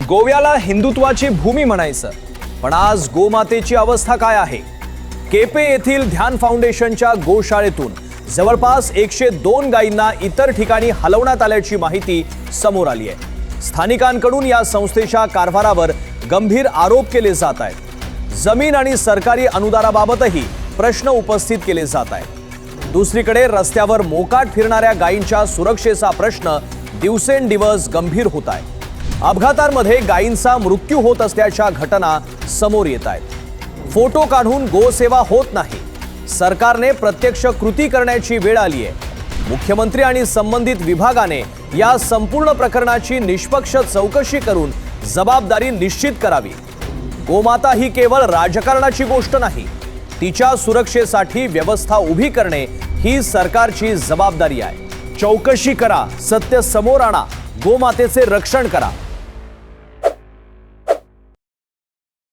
गोव्याला हिंदुत्वाची भूमी म्हणायचं, पण आज गोमातेची अवस्था काय आहे? केपे येथील ध्यान फाउंडेशनच्या गोशाळेतून जवळपास 102 गायींना इतर ठिकाणी हलवण्यात आल्याची माहिती समोर आली आहे। स्थानिकांकडून या संस्थेच्या कारभारावर गंभीर आरोप केले जात आहेत। जमीन आणि सरकारी अनुदानाबाबतही प्रश्न उपस्थित केले जात आहेत। दुसरीकडे रस्त्यावर मोकाट फिरणाऱ्या गायींच्या सुरक्षेचा प्रश्न दिवसेंदिवस गंभीर होत आहे। अपघातांमध्ये गायींचा मृत्यू होत असल्याच्या घटना समोर येत आहेत। फोटो काढून गोसेवा होत नाही। सरकारने प्रत्यक्ष कृती करण्याची वेळ आली आहे। मुख्यमंत्री आणि संबंधित विभागाने या संपूर्ण प्रकरणाची निष्पक्ष चौकशी करून जबाबदारी निश्चित करावी। गोमाता ही केवळ राजकारणाची गोष्ट नाही, तिच्या सुरक्षेसाठी व्यवस्था उभी करणे ही सरकारची जबाबदारी आहे। चौकशी करा, सत्य समोर आणा, गोमातेचे रक्षण करा।